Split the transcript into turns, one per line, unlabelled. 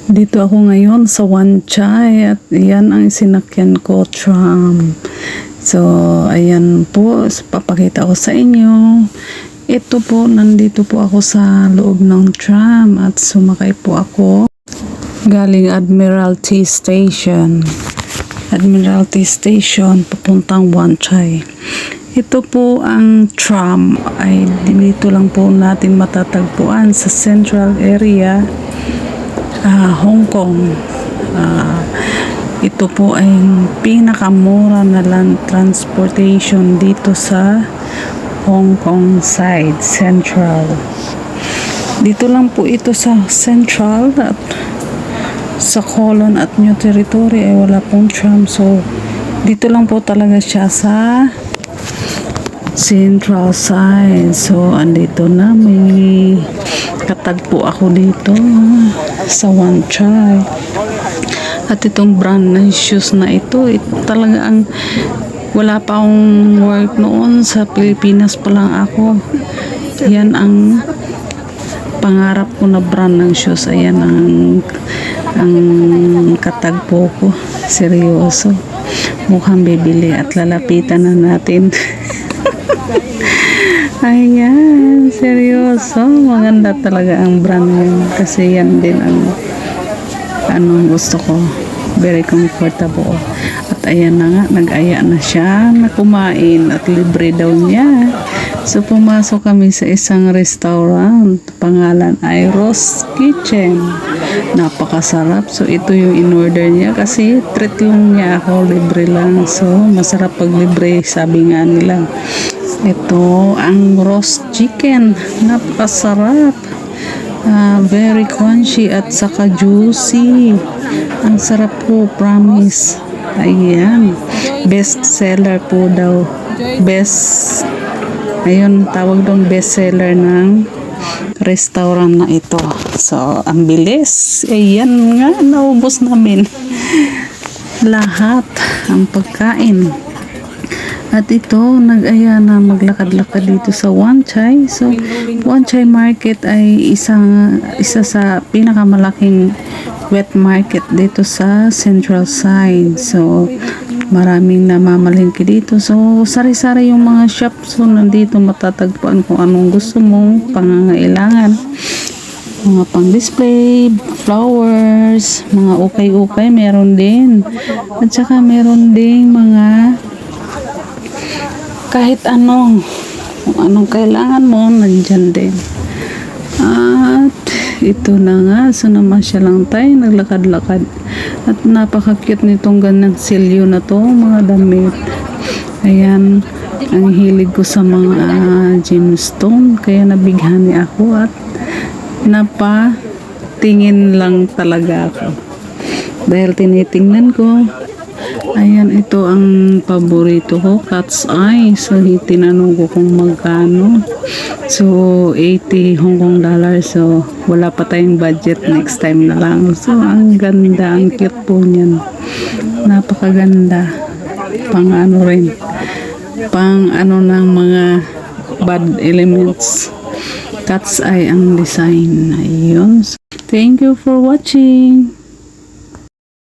Dito ako ngayon sa Wan Chai at yan ang sinakyan ko, tram. So, ayan po, papakita ko sa inyo. Ito po, nandito po ako sa loob ng tram at sumakay po ako galing Admiralty Station. Admiralty Station, papuntang Wan Chai. Ito po ang tram ay dito lang po natin matatagpuan sa central area, Hong Kong. Ito po ay pinakamura na land transportation dito sa Hong Kong side, central. Dito lang po ito sa central at sa Kowloon at New Territory ay wala pong tram. So, dito lang po talaga siya sa central side. So, andito na. May katagpo ako dito sa Wan Chai. At itong brand ng shoes na ito talaga ang wala pa akong work noon. Sa Pilipinas pa lang ako. Yan ang pangarap ko na brand ng shoes. Ayan ang katagpo ko. Seryoso. Mukhang bibili at lalapitan na natin. Ayan, seryoso. Maganda talaga ang brand yun. Kasi yan din ang gusto ko. Very comfortable. At ayan na nga, nag-aya na siya na kumain at libre daw niya. So, pumasok kami sa isang restaurant. Pangalan ay Rose Kitchen. Napakasarap. So, ito yung in-order niya kasi treat lang niya ako. Libre lang. So, masarap pag libre, sabi nga nila. Ito ang roast chicken. Napakasarap. Very crunchy at saka juicy. Ang sarap po, promise. Ayan. Best seller po daw. Ayun, tawag doon best seller ng restaurant na ito. So, ang bilis. Ayan nga, naubos namin lahat ang pagkain. At ito, nag-aya na maglakad-lakad dito sa Wan Chai. So, Wan Chai Market ay isa sa pinakamalaking wet market dito sa central side. So, maraming namamalingki dito. So, sari-sari yung mga shop. So, nandito matatagpuan kung anong gusto mong pangangailangan. Mga pang-display, flowers, mga ukay-ukay, meron din. At saka meron din mga kahit kung anong kailangan mo, nandyan din. At ito na nga, so namasya lang tayo, naglakad-lakad. At napaka-cute nitong ganang silyo na to, mga damit. Ayan, ang hilig ko sa mga gemstone, kaya nabighani ako at napatingin lang talaga ako. Dahil tinitingnan ko, ayan, ito ang paborito ko, cat's eye. So, tinanong ko kung magkano. So, 80 Hong Kong dollars. So, wala pa tayong budget, next time na lang. So, ang ganda, ang cute po niyan. Napakaganda. Pang rin. Pang ng mga bad elements. Cat's eye ang design. Ayun. So, thank you for watching.